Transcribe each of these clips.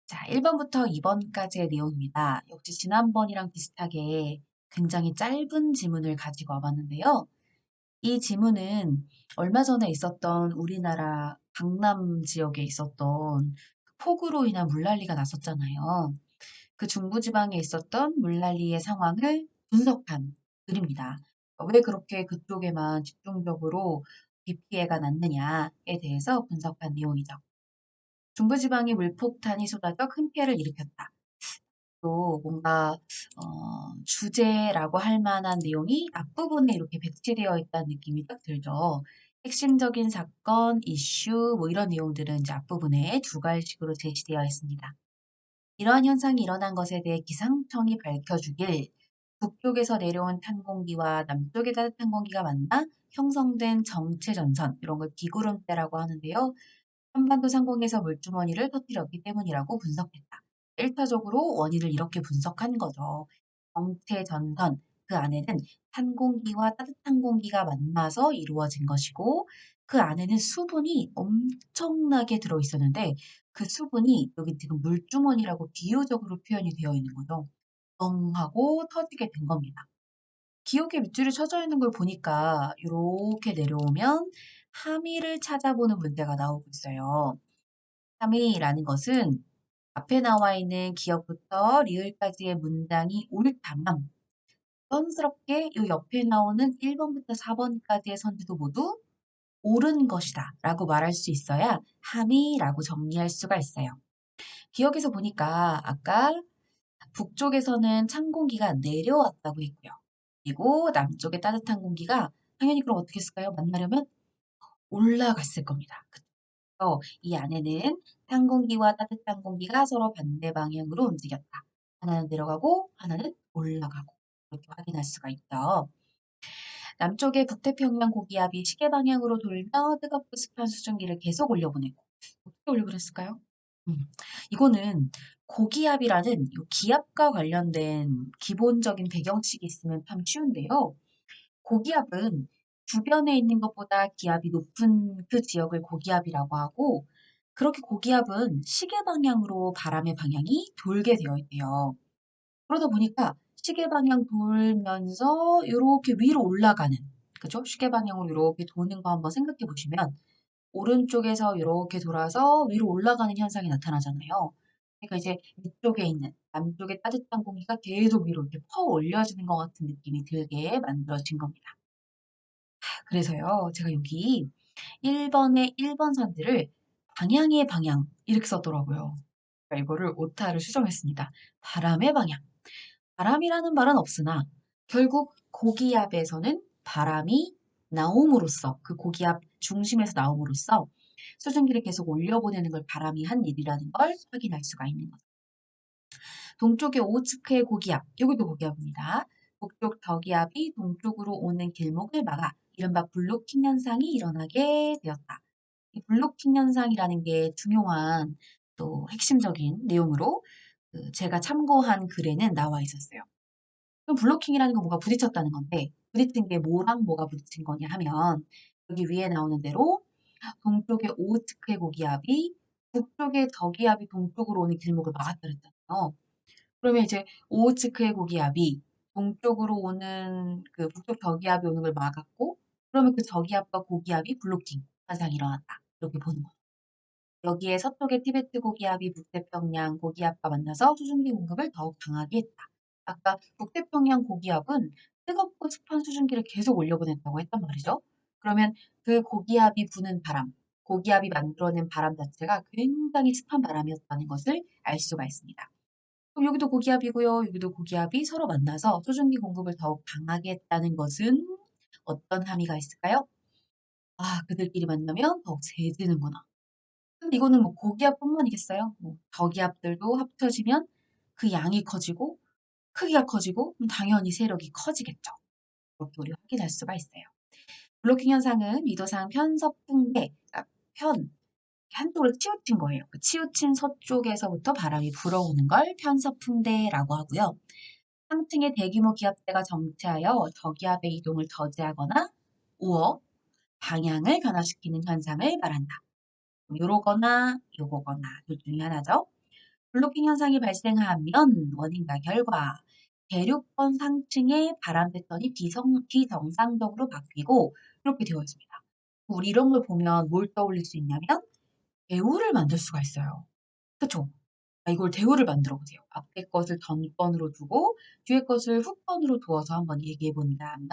자, 1번부터 2번까지의 내용입니다. 역시 지난번이랑 비슷하게 굉장히 짧은 지문을 가지고 와봤는데요. 이 지문은 얼마 전에 있었던 우리나라 강남 지역에 있었던 폭우로 인한 물난리가 났었잖아요. 그 중부지방에 있었던 물난리의 상황을 분석한 글입니다. 왜 그렇게 그쪽에만 집중적으로 비 피해가 났느냐에 대해서 분석한 내용이죠. 중부지방에 물폭탄이 쏟아져 큰 피해를 일으켰다. 또 뭔가 주제라고 할 만한 내용이 앞부분에 이렇게 배치되어 있다는 느낌이 딱 들죠. 핵심적인 사건, 이슈 뭐 이런 내용들은 이제 앞부분에 두 가지식으로 제시되어 있습니다. 이러한 현상이 일어난 것에 대해 기상청이 밝혀주길 북쪽에서 내려온 찬 공기와 남쪽의 따뜻한 공기가 만나 형성된 정체 전선 이런 걸 비구름대라고 하는데요. 한반도 상공에서 물주머니를 터뜨렸기 때문이라고 분석했다. 일차적으로 원인을 이렇게 분석한 거죠. 정체 전선, 그 안에는 찬 공기와 따뜻한 공기가 만나서 이루어진 것이고, 그 안에는 수분이 엄청나게 들어있었는데, 그 수분이 여기 지금 물주머니라고 비유적으로 표현이 되어 있는 거죠. 뻥 하고 터지게 된 겁니다. 기억에 밑줄이 쳐져 있는 걸 보니까 이렇게 내려오면 함의를 찾아보는 문제가 나오고 있어요. 함의라는 것은 앞에 나와 있는 기역부터 리을까지의 문장이 옳다면 자연스럽게 이 옆에 나오는 1번부터 4번까지의 선지도 모두 옳은 것이다 라고 말할 수 있어야 함의라고 정리할 수가 있어요. 기억에서 보니까 아까 북쪽에서는 찬 공기가 내려왔다고 했고요. 그리고 남쪽의 따뜻한 공기가 당연히 그럼 어떻게 했을까요? 만나려면 올라갔을 겁니다. 그래서 이 안에는 찬 공기와 따뜻한 공기가 서로 반대 방향으로 움직였다. 하나는 내려가고 하나는 올라가고 이렇게 확인할 수가 있죠. 남쪽의 북태평양 고기압이 시계 방향으로 돌며 뜨겁고 습한 수증기를 계속 올려보냈고 어떻게 올려보냈을까요? 음, 이거는 고기압이라는 이 기압과 관련된 기본적인 배경식이 있으면 참 쉬운데요. 고기압은 주변에 있는 것보다 기압이 높은 그 지역을 고기압이라고 하고, 그렇게 고기압은 시계 방향으로 바람의 방향이 돌게 되어 있대요. 그러다 보니까 시계 방향 돌면서 이렇게 위로 올라가는, 그죠? 시계 방향으로 이렇게 도는 거 한번 생각해 보시면, 오른쪽에서 이렇게 돌아서 위로 올라가는 현상이 나타나잖아요. 그러니까 이제 위쪽에 있는 남쪽의 따뜻한 공기가 계속 위로 이렇게 퍼 올려지는 것 같은 느낌이 들게 만들어진 겁니다. 그래서요, 제가 여기 1번의 1번 선지를 방향의 방향 이렇게 썼더라고요. 그러니까 이거를 오타를 수정했습니다. 바람의 방향. 바람이라는 말은 없으나 결국 고기압에서는 바람이 나옴으로써 그 고기압 중심에서 나옴으로써 수증기를 계속 올려보내는 걸 바람이 한 일이라는 걸 확인할 수가 있는 거죠. 동쪽의 오츠크의 고기압, 여기도 고기압입니다. 북쪽 저기압이 동쪽으로 오는 길목을 막아 이른바 블로킹 현상이 일어나게 되었다. 이 블로킹 현상이라는 게 중요한 또 핵심적인 내용으로 제가 참고한 글에는 나와 있었어요. 그럼 블로킹이라는 건 뭐가 부딪혔다는 건데 부딪힌 게 뭐랑 뭐가 부딪힌 거냐 하면 여기 위에 나오는 대로 동쪽의 오츠크의 고기압이 북쪽의 저기압이 동쪽으로 오는 길목을 막았다 그랬잖아요. 그러면 이제 오호츠크의 고기압이 동쪽으로 오는 그 북쪽 저기압이 오는 걸 막았고 그러면 그 저기압과 고기압이 블로킹 현상이 일어났다. 이렇게 보는 거죠. 여기에 서쪽의 티베트 고기압이 북태평양 고기압과 만나서 수증기 공급을 더욱 강하게 했다. 아까 북태평양 고기압은 뜨겁고 습한 수증기를 계속 올려보냈다고 했단 말이죠. 그러면 그 고기압이 부는 바람, 고기압이 만들어낸 바람 자체가 굉장히 습한 바람이었다는 것을 알 수가 있습니다. 그럼 여기도 고기압이고요. 여기도 고기압이 서로 만나서 수증기 공급을 더욱 강하게 했다는 것은 어떤 함의가 있을까요? 아, 그들끼리 만나면 더욱 세지는구나. 근데 이거는 뭐 고기압뿐만이겠어요? 뭐 저기압들도 합쳐지면 그 양이 커지고 크기가 커지고 그럼 당연히 세력이 커지겠죠. 이렇게 우리 확인할 수가 있어요. 블로킹 현상은 위도상 편서풍대, 그러니까 편, 한쪽을 치우친 거예요. 그 치우친 서쪽에서부터 바람이 불어오는 걸 편서풍대라고 하고요. 상층의 대규모 기압대가 정체하여 저기압의 이동을 저지하거나 우어, 방향을 변화시키는 현상을 말한다. 요러거나 요거거나 둘 중에 하나죠. 블로킹 현상이 발생하면 원인과 결과, 대륙권 상층의 바람 패턴이 비정상적으로 바뀌고 이렇게 되어 있습니다. 우리 이런 걸 보면 뭘 떠올릴 수 있냐면 대우를 만들 수가 있어요. 그쵸? 이걸 대우를 만들어 보세요. 앞에 것을 전권으로 두고 뒤에 것을 후권으로 두어서 한번 얘기해 본다면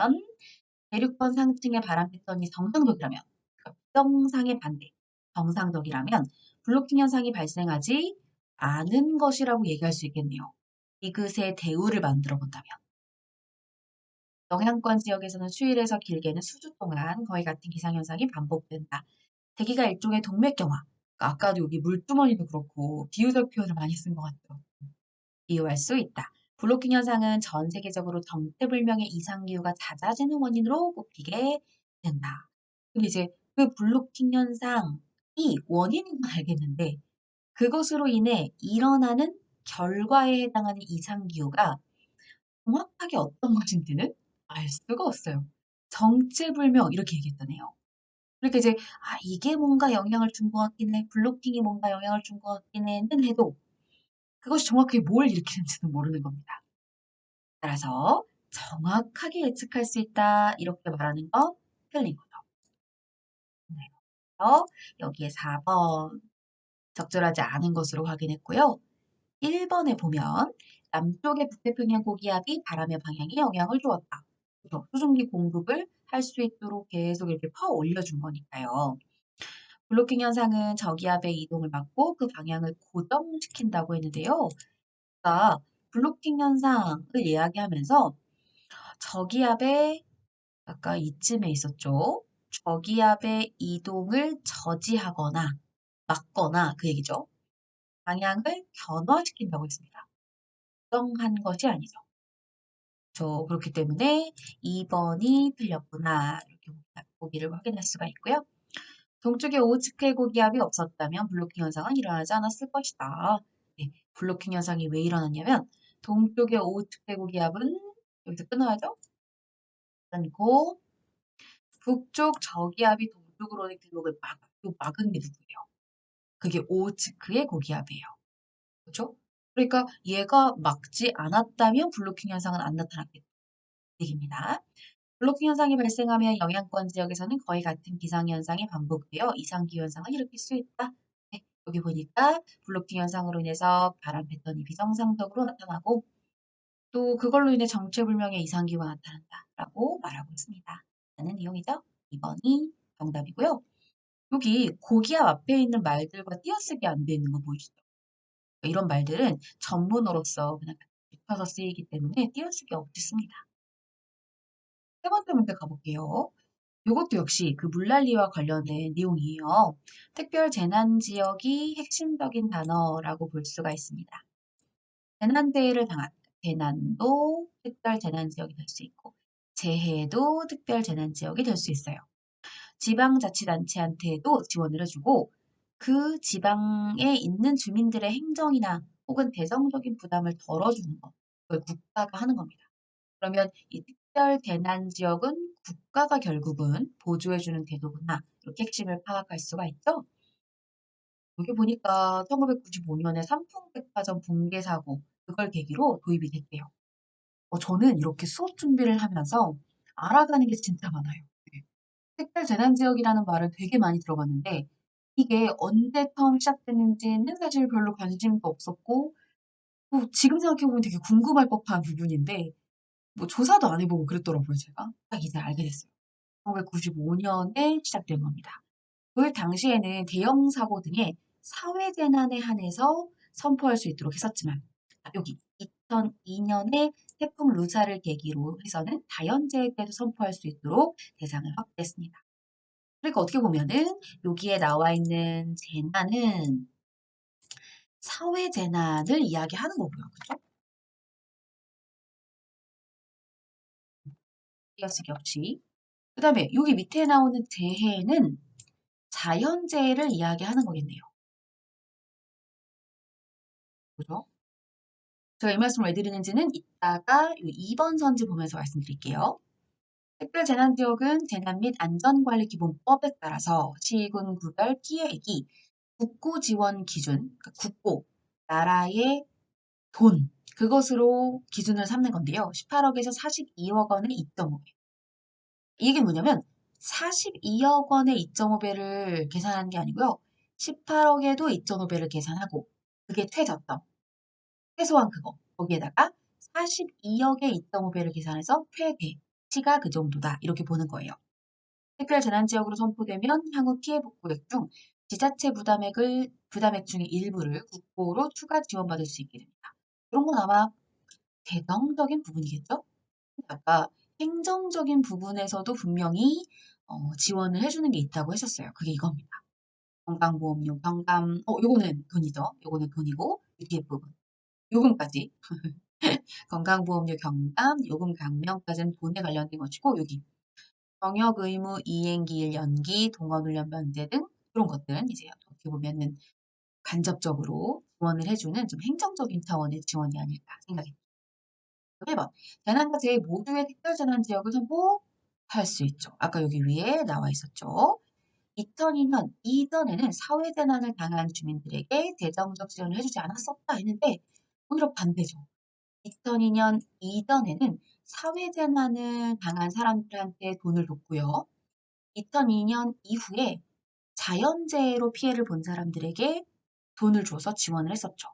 대륙권 상층의 바람 패턴이 정상적이라면 그러니까 비정상의 반대, 정상적이라면 블로킹 현상이 발생하지 않은 것이라고 얘기할 수 있겠네요. 디귿의 대우를 만들어 본다면 영향권 지역에서는 수일에서 길게는 수주 동안 거의 같은 기상현상이 반복된다. 대기가 일종의 동맥경화. 그러니까 아까도 여기 물주머니도 그렇고 비유적 표현을 많이 쓴 것 같아요. 비유할 수 있다. 블로킹 현상은 전 세계적으로 정체불명의 이상기후가 잦아지는 원인으로 꼽히게 된다. 근데 이제 그 블로킹 현상이 원인인 건 알겠는데 그것으로 인해 일어나는 결과에 해당하는 이상기후가 정확하게 어떤 것인지는 알 수가 없어요. 정체불명 이렇게 얘기했다네요. 그러니까 이제 이게 뭔가 영향을 준 것 같긴 해. 블로킹이 뭔가 영향을 준 것 같긴 해는 해도 그것이 정확하게 뭘 일으키는지는 모르는 겁니다. 따라서 정확하게 예측할 수 있다 이렇게 말하는 거 틀린 거죠. 네. 그래서 여기에 4번 적절하지 않은 것으로 확인했고요. 1번에 보면 남쪽의 북태평양 고기압이 바람의 방향에 영향을 주었다. 그죠? 수증기 공급을 할 수 있도록 계속 이렇게 퍼 올려준 거니까요. 블로킹 현상은 저기압의 이동을 막고 그 방향을 고정시킨다고 했는데요. 아까 블로킹 현상을 이야기하면서 저기압의 아까 이쯤에 있었죠. 저기압의 이동을 저지하거나 막거나 그 얘기죠. 방향을 변화시킨다고 했습니다. 고정한 것이 아니죠. 그렇기 때문에 2번이 틀렸구나. 이렇게 보기를 확인할 수가 있고요. 동쪽에 오츠크의 고기압이 없었다면 블로킹 현상은 일어나지 않았을 것이다. 네, 블로킹 현상이 왜 일어났냐면 동쪽의 오츠크의 고기압은 여기서 끊어야죠. 끊고 북쪽 저기압이 동쪽으로 들어오게 막은 게 누구예요? 그게 오츠크의 고기압이에요. 그렇죠? 그러니까 얘가 막지 않았다면 블로킹 현상은 안 나타났겠다. 얘기입니다. 블로킹 현상이 발생하면 영향권 지역에서는 거의 같은 기상현상이 반복되어 이상기후현상을 일으킬 수 있다. 네, 여기 보니까 블로킹 현상으로 인해서 바람 패턴이 비정상적으로 나타나고 또 그걸로 인해 정체불명의 이상기후가 나타난다라고 말하고 있습니다. 라는 내용이죠. 2번이 정답이고요. 여기 고기압 앞에 있는 말들과 띄어쓰기 안 돼 있는 거 보이시죠? 이런 말들은 전문어로서 그냥 붙여서 쓰이기 때문에 띄어쓰기 없습니다. 세 번째 문제 가볼게요. 이것도 역시 그 물난리와 관련된 내용이에요. 특별 재난 지역이 핵심적인 단어라고 볼 수가 있습니다. 재난재해를 당한 재난도 특별 재난 지역이 될 수 있고 재해도 특별 재난 지역이 될 수 있어요. 지방자치단체한테도 지원을 해주고 그 지방에 있는 주민들의 행정이나 혹은 재정적인 부담을 덜어주는 것. 그걸 국가가 하는 겁니다. 그러면 이 특별 재난 지역은 국가가 결국은 보조해주는 제도구나. 이렇게 핵심을 파악할 수가 있죠. 여기 보니까 1995년에 삼풍백화점 붕괴 사고 그걸 계기로 도입이 됐대요. 저는 이렇게 수업 준비를 하면서 알아가는 게 진짜 많아요. 네. 특별 재난 지역이라는 말을 되게 많이 들어봤는데 이게 언제 처음 시작됐는지는 사실 별로 관심도 없었고 지금 생각해보면 되게 궁금할 법한 부분인데 뭐 조사도 안 해보고 그랬더라고요, 제가. 딱 이제 알게 됐어요. 1995년에 시작된 겁니다. 그 당시에는 대형 사고 등의 사회재난에 한해서 선포할 수 있도록 했었지만 여기 2002년에 태풍 루사를 계기로 해서는 자연재해 때도 선포할 수 있도록 대상을 확대했습니다. 그러니까 어떻게 보면은 여기에 나와 있는 재난은 사회재난을 이야기하는 거고요. 그죠? 띄어쓰기 없이. 그 다음에 여기 밑에 나오는 재해는 자연재해를 이야기하는 거겠네요. 그죠? 제가 이 말씀을 왜 드리는지는 이따가 이 2번 선지 보면서 말씀드릴게요. 특별재난지역은 재난 및 안전관리기본법에 따라서 시군 구별 피해액이 국고 지원 기준, 그러니까 국고, 나라의 돈, 그것으로 기준을 삼는 건데요. 18억에서 42억 원의 2.5배. 이게 뭐냐면 42억 원의 2.5배를 계산하는 게 아니고요. 18억에도 2.5배를 계산하고 그게 최저점, 최소한 그거. 거기에다가 42억의 2.5배를 계산해서 최대치가 그 정도다. 이렇게 보는 거예요. 특별재난지역으로 선포되면 향후 피해 복구액 중 지자체 부담액 중의 일부를 국고로 추가 지원받을 수 있게 됩니다. 이런 건 아마 재정적인 부분이겠죠? 아까 행정적인 부분에서도 분명히 지원을 해주는 게 있다고 했었어요. 그게 이겁니다. 건강보험료, 요거는 돈이죠. 요거는 돈이고, 이 뒤에 부분. 요금까지. 건강보험료 경감, 요금 감면까지는 돈에 관련된 것이고, 여기 병역 의무 이행기일 연기, 동원훈련 면제 등 그런 것들은 이제 어떻게 보면은 간접적으로 지원을 해주는 좀 행정적인 차원의 지원이 아닐까 생각이 듭니다. 1번. 재난과 재해 모두의 특별재난 지역을 선포할 수 있죠. 아까 여기 위에 나와 있었죠. 2002년 이전에는 사회재난을 당한 주민들에게 재정적 지원을 해주지 않았었다 했는데 오히려 반대죠. 2002년 이전에는 사회재난을 당한 사람들한테 돈을 줬고요. 2002년 이후에 자연재해로 피해를 본 사람들에게 돈을 줘서 지원을 했었죠.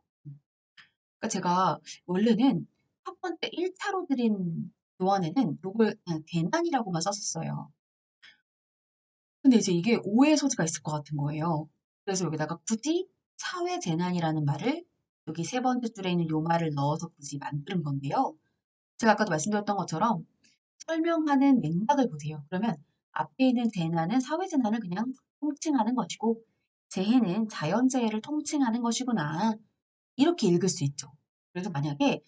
그러니까 제가 원래는 첫 번째 1차로 드린 교환에는 요걸 그냥 대난이라고만 썼었어요. 근데 이제 이게 오해 소지가 있을 것 같은 거예요. 그래서 여기다가 굳이 사회재난이라는 말을 여기 세 번째 줄에 있는 요 말을 넣어서 굳이 만드는 건데요. 제가 아까도 말씀드렸던 것처럼 설명하는 맥락을 보세요. 그러면 앞에 있는 재난은 사회재난을 그냥 통칭하는 것이고 재해는 자연재해를 통칭하는 것이구나. 이렇게 읽을 수 있죠. 그래서 만약에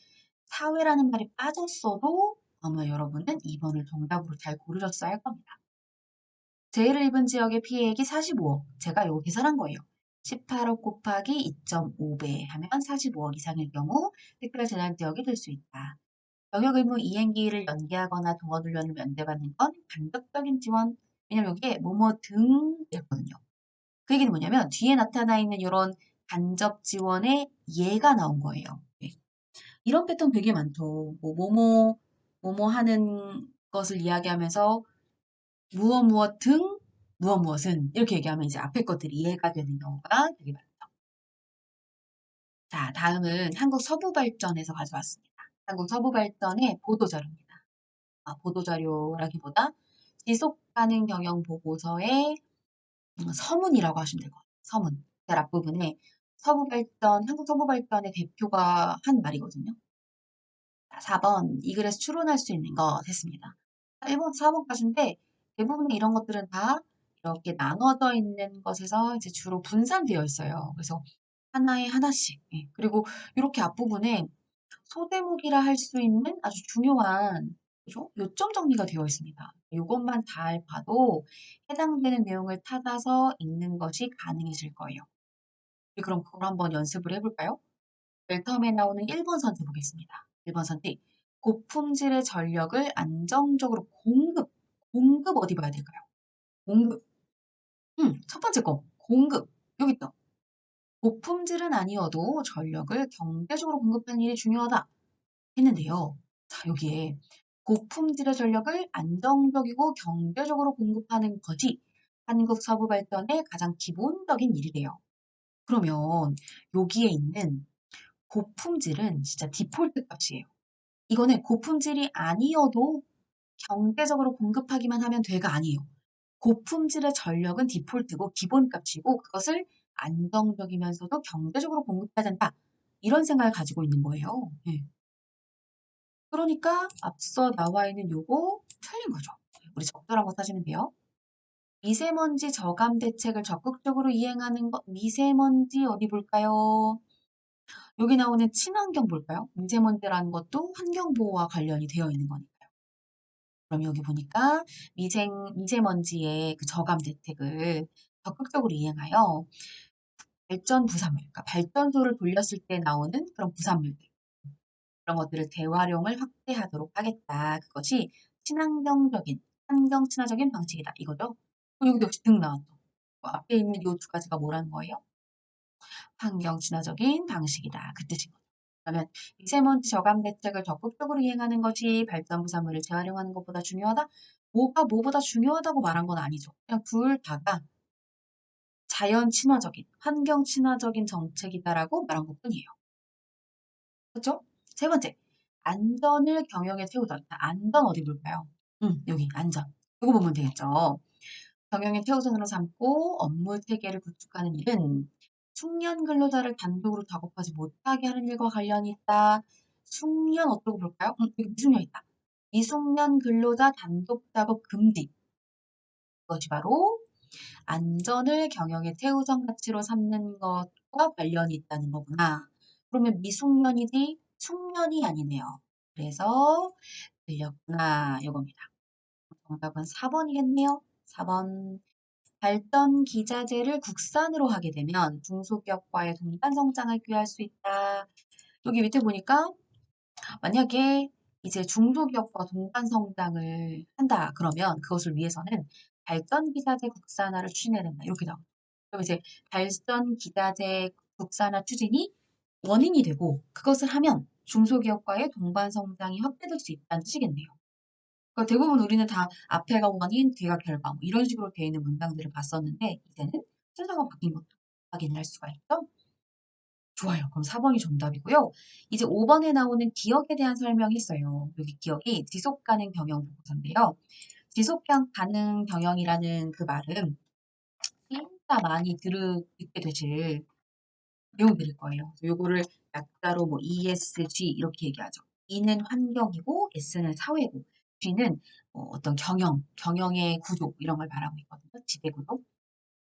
사회라는 말이 빠졌어도 아마 여러분은 2번을 정답으로 잘 고르셨어야 할 겁니다. 재해를 입은 지역의 피해액이 45억. 제가 이거 계산한 거예요. 18억 곱하기 2.5배 하면 45억 이상일 경우 특별재난지역이 될 수 있다. 병역 의무 이행기일을 연기하거나 동원훈련을 면제받는 건 간접적인 지원. 왜냐면 여기에 뭐뭐 등이었거든요. 그 얘기는 뭐냐면 뒤에 나타나 있는 이런 간접 지원의 예가 나온 거예요. 네. 이런 패턴 되게 많죠. 뭐뭐 하는 것을 이야기하면서 무엇 무엇 등 무엇 무엇은 이렇게 얘기하면 이제 앞에 것들이 이해가 되는 경우가 되게 많죠. 자, 다음은 한국 서부발전에서 가져왔습니다. 한국 서부발전의 보도자료입니다. 보도자료라기보다 지속가능 경영 보고서의 서문이라고 하시면 될 것 같아요. 서문. 그 앞부분에 한국 서부발전의 대표가 한 말이거든요. 4번, 이 글에서 추론할 수 있는 것 했습니다. 1번, 4번까지인데 대부분의 이런 것들은 다 이렇게 나눠져 있는 것에서 이제 주로 분산되어 있어요. 그래서 하나에 하나씩. 예. 그리고 이렇게 앞부분에 소대목이라 할 수 있는 아주 중요한 그죠? 요점 정리가 되어 있습니다. 이것만 잘 봐도 해당되는 내용을 찾아서 읽는 것이 가능해질 거예요. 그럼 그걸 한번 연습을 해볼까요? 웰텀에 나오는 1번 선택 보겠습니다. 1번 선택. 고품질의 전력을 안정적으로 공급 어디 봐야 될까요? 공급. 첫 번째 거. 공급. 여기 있다. 고품질은 아니어도 전력을 경제적으로 공급하는 일이 중요하다 했는데요. 자, 여기에 고품질의 전력을 안정적이고 경제적으로 공급하는 것이 한국 서부 발전의 가장 기본적인 일이래요. 그러면 여기에 있는 고품질은 진짜 디폴트 값이에요. 이거는 고품질이 아니어도 경제적으로 공급하기만 하면 돼가 아니에요. 고품질의 전력은 디폴트고 기본값이고 그것을 안정적이면서도 경제적으로 공급해야 된다. 이런 생각을 가지고 있는 거예요. 네. 그러니까 앞서 나와 있는 요거 틀린 거죠. 우리 적절한 거 따지면 돼요. 미세먼지 저감 대책을 적극적으로 이행하는 것, 미세먼지 어디 볼까요? 여기 나오는 친환경 볼까요? 미세먼지라는 것도 환경보호와 관련이 되어 있는 거니까요. 그럼 여기 보니까 미세먼지의 그 저감 대책을 적극적으로 이행하여 발전 부산물, 그러니까 발전소를 돌렸을 때 나오는 그런 부산물들, 그런 것들을 재활용을 확대하도록 하겠다. 그것이 환경 친화적인 방식이다. 이거죠. 그리고 여기도 역시 등 나왔죠. 앞에 있는 이 두 가지가 뭐라는 거예요? 환경 친화적인 방식이다. 그 뜻이고. 그러면 미세먼지 저감 대책을 적극적으로 이행하는 것이 발전 부산물을 재활용하는 것보다 중요하다? 뭐가 뭐보다 중요하다고 말한 건 아니죠. 그냥 둘 다가 자연 친화적인, 환경 친화적인 정책이다라고 말한 것뿐이에요. 그렇죠? 세 번째, 안전을 경영에 태우다. 안전 어디 볼까요? 여기 안전. 이거 보면 되겠죠. 경영의 최우선으로 삼고 업무 체계를 구축하는 일은 숙련 근로자를 단독으로 작업하지 못하게 하는 일과 관련이 있다. 숙련 어떻게 볼까요? 여기 미숙련 있다. 미숙련 근로자 단독 작업 금지. 그것이 바로 안전을 경영의 최우선 가치로 삼는 것과 관련이 있다는 거구나. 그러면 미숙련이지 숙련이 아니네요. 그래서 틀렸구나. 이겁니다. 정답은 4번이겠네요. 4번. 발전 기자재를 국산으로 하게 되면 중소기업과의 동반 성장을 기여할 수 있다. 여기 밑에 보니까 만약에 이제 중소기업과 동반 성장을 한다 그러면 그것을 위해서는 발전 기자재 국산화를 추진해야 된다. 이렇게 나와요. 그럼 이제 발전 기자재 국산화 추진이 원인이 되고 그것을 하면 중소기업과의 동반 성장이 확대될 수 있다는 뜻이겠네요. 그러니까 대부분 우리는 다 앞에가 원인, 뒤가 결과 뭐 이런 식으로 되어 있는 문장들을 봤었는데 이제는 순서가 바뀐 것도 확인을 할 수가 있죠. 좋아요. 그럼 4번이 정답이고요. 이제 5번에 나오는 기억에 대한 설명이 있어요. 여기 기억이 지속 가능 경영 보고서인데요. 지속 가능 경영이라는 그 말은 진짜 많이 듣게 되실 내용들일 거예요. 요거를 약자로 뭐 ESG 이렇게 얘기하죠. E는 환경이고 S는 사회고 G는 어떤 경영의 구조 이런 걸 말하고 있거든요. 지배 구조.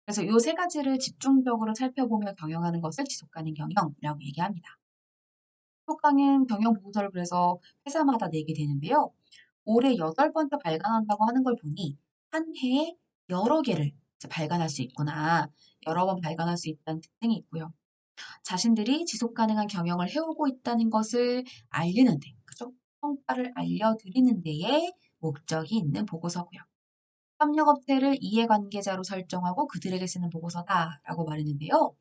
그래서 요 세 가지를 집중적으로 살펴보며 경영하는 것을 지속가능 경영이라고 얘기합니다. 지속가능 경영 보고서를 그래서 회사마다 내게 되는데요. 올해 8번째 발간한다고 하는 걸 보니 한 해에 여러 개를 이제 발간할 수 있구나. 여러 번 발간할 수 있다는 특징이 있고요. 자신들이 지속 가능한 경영을 해오고 있다는 것을 알리는데, 그죠? 성과를 알려드리는 데에 목적이 있는 보고서고요. 협력업체를 이해관계자로 설정하고 그들에게 쓰는 보고서다라고 말했는데요.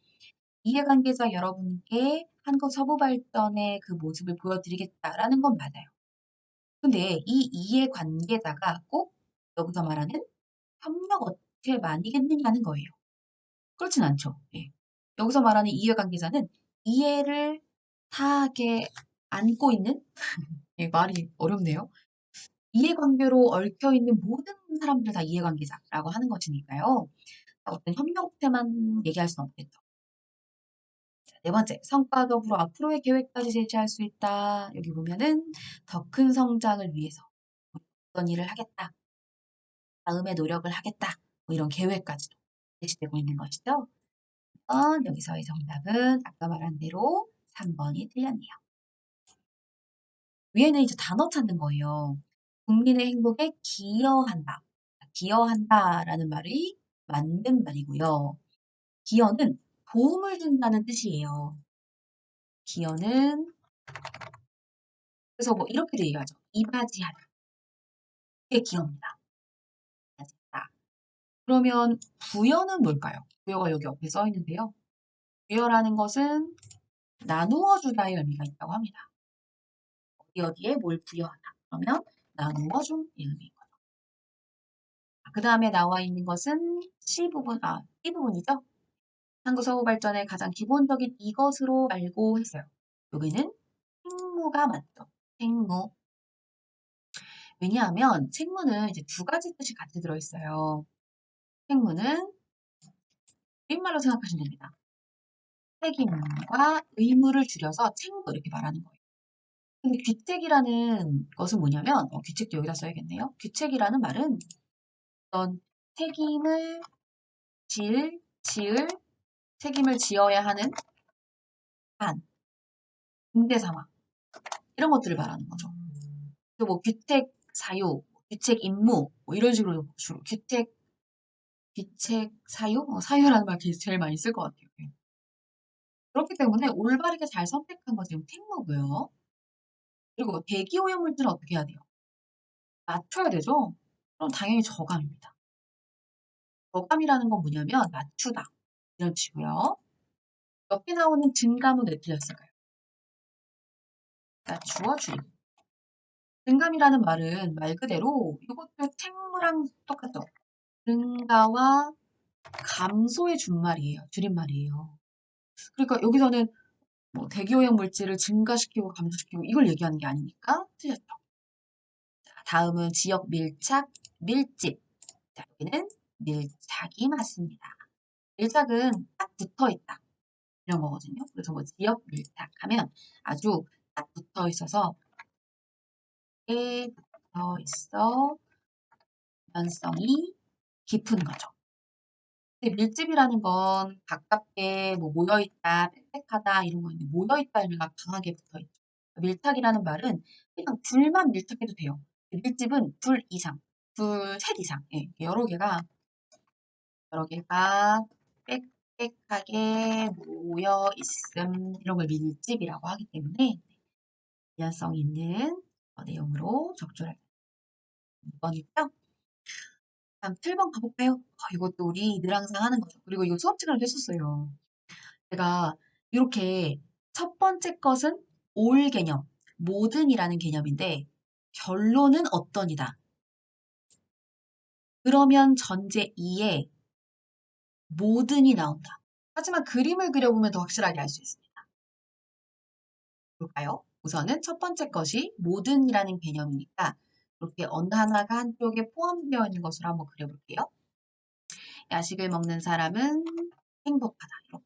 이해관계자 여러분께 한국 서부발전의 그 모습을 보여드리겠다라는 건 맞아요. 근데 이 이해관계자가 꼭 여기서 말하는 협력업체만이겠느냐는 거예요. 그렇진 않죠. 예. 여기서 말하는 이해관계자는 이해를 다하게 안고 있는 예, 말이 어렵네요. 이해관계로 얽혀있는 모든 사람들 다 이해관계자라고 하는 것이니까요. 어떤 협력업체만 얘기할 수는 없겠죠. 자, 네 번째, 성과적으로 앞으로의 계획까지 제시할 수 있다. 여기 보면은 더 큰 성장을 위해서 어떤 일을 하겠다. 다음에 노력을 하겠다. 뭐 이런 계획까지도 제시되고 있는 것이죠. 여기서의 정답은 아까 말한 대로 3번이 틀렸네요. 위에는 이제 단어 찾는 거예요. 국민의 행복에 기여한다. 기여한다라는 말이 맞는 말이고요. 기여는 도움을 준다는 뜻이에요. 기여는 그래서 뭐 이렇게도 얘기하죠. 이바지하다. 이게 기여입니다. 이바지하다. 그러면 부여는 뭘까요? 부여가 여기 옆에 써 있는데요. 부여라는 것은 나누어 주다의 의미가 있다고 합니다. 어디 어디에 뭘 부여하다. 그러면 나누어 준 의미. 그 다음에 나와 있는 것은 C 부분, B 부분이죠. 한국 서구 발전의 가장 기본적인 이것으로 알고 했어요. 여기는 책무가 맞죠. 책무. 왜냐하면 책무는 이제 두 가지 뜻이 같이 들어있어요. 책무는 우리말로 생각하시면 됩니다. 책임과 의무를 줄여서 책무 이렇게 말하는 거예요. 근데 귀책이라는 것은 뭐냐면, 귀책도 여기다 써야겠네요. 귀책이라는 말은 어떤 책임을 지을, 책임을 지어야 하는 한, 중대 상황, 이런 것들을 말하는 거죠. 그리고 뭐 귀책 사유, 귀책 임무, 뭐 이런 식으로 주로 귀책 사유? 사유라는 말 제일 많이 쓸 것 같아요. 예. 그렇기 때문에 올바르게 잘 선택한 것이 지금 택무고요. 그리고 대기 오염물질은 어떻게 해야 돼요? 맞춰야 되죠? 그럼 당연히 저감입니다. 저감이라는 건 뭐냐면 맞추다. 이런 뜻이고요. 옆에 나오는 증감은 왜 틀렸을까요? 자, 주어 줄임. 증감이라는 말은 말 그대로 이것도 책무랑 똑같죠. 증가와 감소의 줄임말이에요. 그러니까 여기서는 뭐 대기오염 물질을 증가시키고 감소시키고 이걸 얘기하는 게 아니니까 틀렸죠. 자, 다음은 지역 밀착, 밀집. 자, 여기는 밀착이 맞습니다. 밀착은 딱 붙어 있다. 이런 거거든요. 그래서 뭐 지역 밀착하면 아주 딱 붙어 있어서 붙어 있어 연성이 깊은 거죠. 근데 밀집이라는 건 가깝게 뭐 모여있다, 빽빽하다 이런 건데 모여있다 의미가 강하게 붙어있죠. 밀착이라는 말은 그냥 둘만 밀착해도 돼요. 밀집은 둘 이상, 셋 이상, 예, 여러 개가 빽빽하게 모여 있음 이런 걸 밀집이라고 하기 때문에 유연성 있는 내용으로 적절할 2번이고요. 다음 7번 가볼까요? 이것도 우리 늘 항상 하는 거죠. 그리고 이거 수업 시간에도 했었어요. 제가 이렇게 첫 번째 것은 올 개념, 모든이라는 개념인데 결론은 어떤이다. 그러면 전제 2에 모든이 나온다. 하지만 그림을 그려보면 더 확실하게 알 수 있습니다. 볼까요? 우선은 첫 번째 것이 모든이라는 개념이니까 이렇게 어느 하나가 한쪽에 포함되어 있는 것으로 한번 그려볼게요. 야식을 먹는 사람은 행복하다. 이렇게.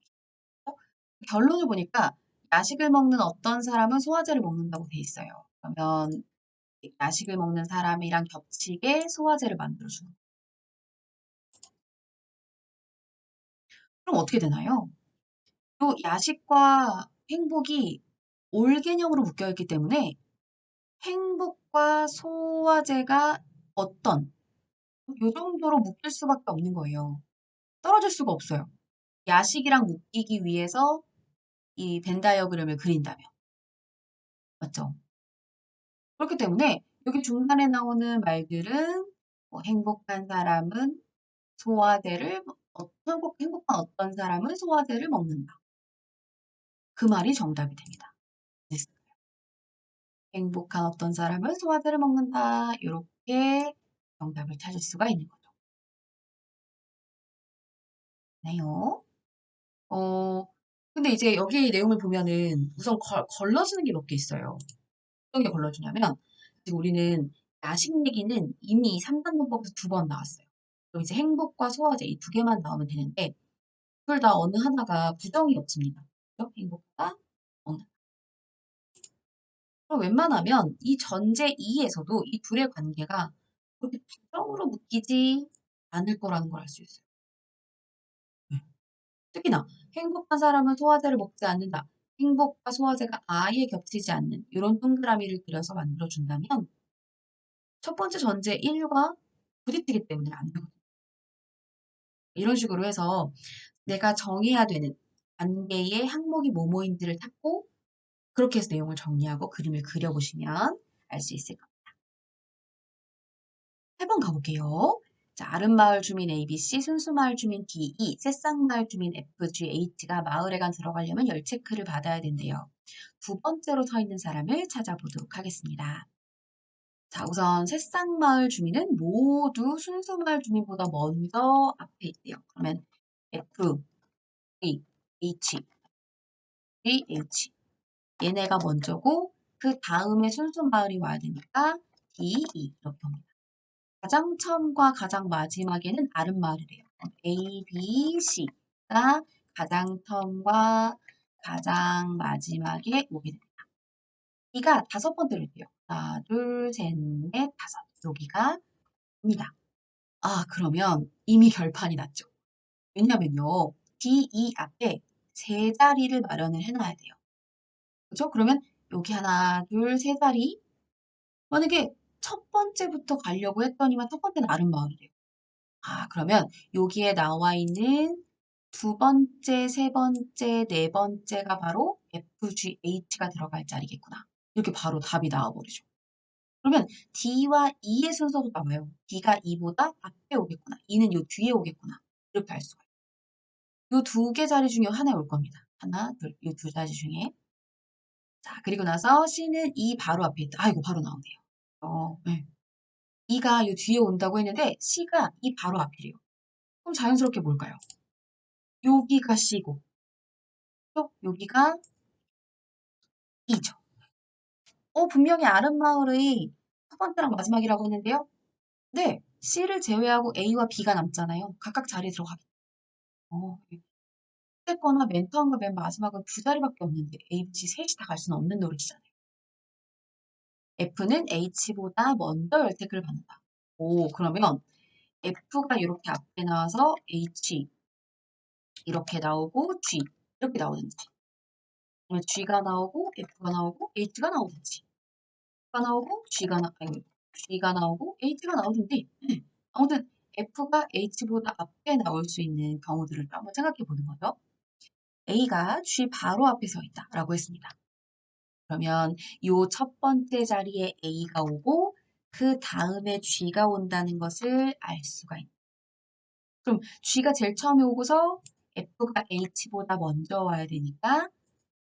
결론을 보니까 야식을 먹는 어떤 사람은 소화제를 먹는다고 돼 있어요. 그러면 야식을 먹는 사람이랑 겹치게 소화제를 만들어주는. 그럼 어떻게 되나요? 또 야식과 행복이 올 개념으로 묶여있기 때문에 행복과 소화제가 어떤 요 정도로 묶일 수밖에 없는 거예요. 떨어질 수가 없어요. 야식이랑 묶이기 위해서 이 벤 다이어그램을 그린다면. 맞죠? 그렇기 때문에 여기 중간에 나오는 말들은 뭐 행복한 사람은 소화제를 행복한 어떤 사람은 소화제를 먹는다. 그 말이 정답이 됩니다. 행복한 어떤 사람은 소화제를 먹는다. 이렇게 정답을 찾을 수가 있는 거죠. 네요. 근데 이제 여기 내용을 보면은 우선 걸러주는 게 몇 개 있어요. 어떤 게 걸러주냐면 지금 우리는 야식 얘기는 이미 3단 문법에서 2번 나왔어요. 그럼 이제 행복과 소화제 이 2개만 나오면 되는데 둘 다 어느 하나가 부정이 없습니다. 그죠? 행복과 먹는. 그럼 웬만하면 이 전제 2에서도 이 둘의 관계가 그렇게 부정으로 묶이지 않을 거라는 걸 알 수 있어요. 네. 특히나 행복한 사람은 소화제를 먹지 않는다. 행복과 소화제가 아예 겹치지 않는 이런 동그라미를 그려서 만들어준다면 첫 번째 전제 1과 부딪히기 때문에 안 되거든요. 이런 식으로 해서 내가 정해야 되는 관계의 항목이 뭐뭐인지를 찾고 그렇게 해서 내용을 정리하고 그림을 그려보시면 알 수 있을 겁니다. 8번 가볼게요. 자, 아름마을 주민 ABC, 순수마을 주민 DE, 새싹마을 주민 FG, H가 마을에 들어가려면 열 체크를 받아야 된대요. 두 번째로 서 있는 사람을 찾아보도록 하겠습니다. 자, 우선 새싹마을 주민은 모두 순수마을 주민보다 먼저 앞에 있대요. 그러면 F, A, H, G, H. 얘네가 먼저고 그 다음에 순수마을이 와야 되니까 D, E 이렇게 옵니다. 가장 처음과 가장 마지막에는 아름마을이래요. A, B, C가 가장 처음과 가장 마지막에 오게 됩니다. D가 5번째로 있대요. 하나, 둘, 셋, 넷, 5. 여기가 입니다. 아, 그러면 이미 결판이 났죠. 왜냐면요. D, E 앞에 세 자리를 마련을 해놔야 돼요. 그죠? 그러면 여기 하나, 둘, 세 자리. 만약에 첫 번째부터 가려고 했더니만 첫 번째는 아름마을이래요. 아, 그러면 여기에 나와 있는 두 번째, 세 번째, 네 번째가 바로 FGH가 들어갈 자리겠구나. 이렇게 바로 답이 나와버리죠. 그러면 D와 E의 순서도 나와요. D가 E보다 앞에 오겠구나. E는 요 뒤에 오겠구나. 이렇게 알 수가 있어요. 요 두 개 자리 중에 하나에 올 겁니다. 하나, 둘, 이 두 가지 중에. 자, 그리고 나서 C는 E 바로 앞에 있다. 아이고, 바로 나오네요. 네. E가 이 뒤에 온다고 했는데 C가 E 바로 앞이래요. 그럼 자연스럽게 뭘까요? 여기가 C고, 또 여기가 E죠. 분명히 아름마을의 첫 번째랑 마지막이라고 했는데요. 네, C를 제외하고 A와 B가 남잖아요. 각각 자리에 들어가겠죠. 네. 어쨌거나 맨 처음과 맨 마지막은 두 자리밖에 없는데 A, B, C 셋이 다 갈 수는 없는 노릇이잖아요. F는 H보다 먼저 열택을 받는다. 그러면 F가 이렇게 앞에 나와서 H 이렇게 나오고 G 이렇게 나오든지 아니면 G가 나오고 F가 나오고 H가 나오든지 F가 나오고 G가 나오고 H가 나오든지 아무튼 F가 H보다 앞에 나올 수 있는 경우들을 한번 생각해 보는 거죠. A가 G 바로 앞에 서 있다라고 했습니다. 그러면 이 첫 번째 자리에 A가 오고 그 다음에 G가 온다는 것을 알 수가 있다. 그럼 G가 제일 처음에 오고서 F가 H보다 먼저 와야 되니까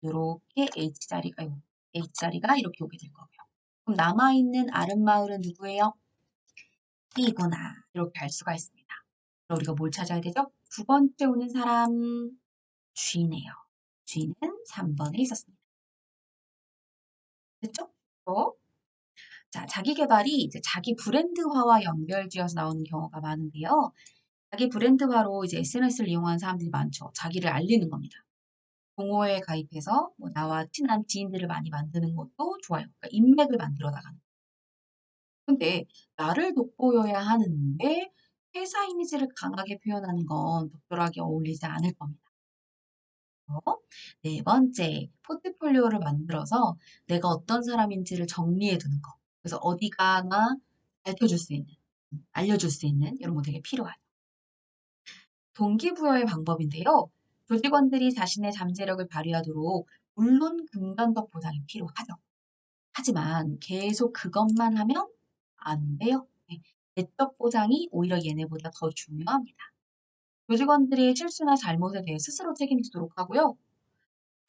이렇게 H자리가 이렇게 오게 될 거고요. 그럼 남아있는 아랫마을은 누구예요? B구나. 이렇게 알 수가 있습니다. 그럼 우리가 뭘 찾아야 되죠? 두 번째 오는 사람 G네요. G는 3번에 있었습니다. 됐죠? 자, 자기 개발이 이제 자기 브랜드화와 연결지어서 나오는 경우가 많은데요. 자기 브랜드화로 이제 SNS를 이용하는 사람들이 많죠. 자기를 알리는 겁니다. 동호회에 가입해서 뭐 나와 친한 지인들을 많이 만드는 것도 좋아요. 그러니까 인맥을 만들어 나가는. 근데 나를 돋보여야 하는데 회사 이미지를 강하게 표현하는 건 적절하게 어울리지 않을 겁니다. 네 번째, 포트폴리오를 만들어서 내가 어떤 사람인지를 정리해 두는 거. 그래서 어디 가나 밝혀줄 수 있는, 알려줄 수 있는 이런 거 되게 필요하죠. 동기부여의 방법인데요. 조직원들이 자신의 잠재력을 발휘하도록 물론 금전적 보상이 필요하죠. 하지만 계속 그것만 하면 안 돼요. 네, 내적 보상이 오히려 얘네보다 더 중요합니다. 조직원들이 실수나 잘못에 대해 스스로 책임지도록 하고요.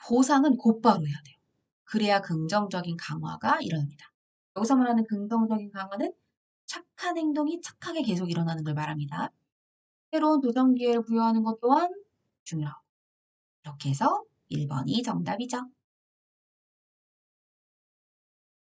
보상은 곧바로 해야 돼요. 그래야 긍정적인 강화가 일어납니다. 여기서 말하는 긍정적인 강화는 착한 행동이 착하게 계속 일어나는 걸 말합니다. 새로운 도전 기회를 부여하는 것 또한 중요하고. 이렇게 해서 1번이 정답이죠.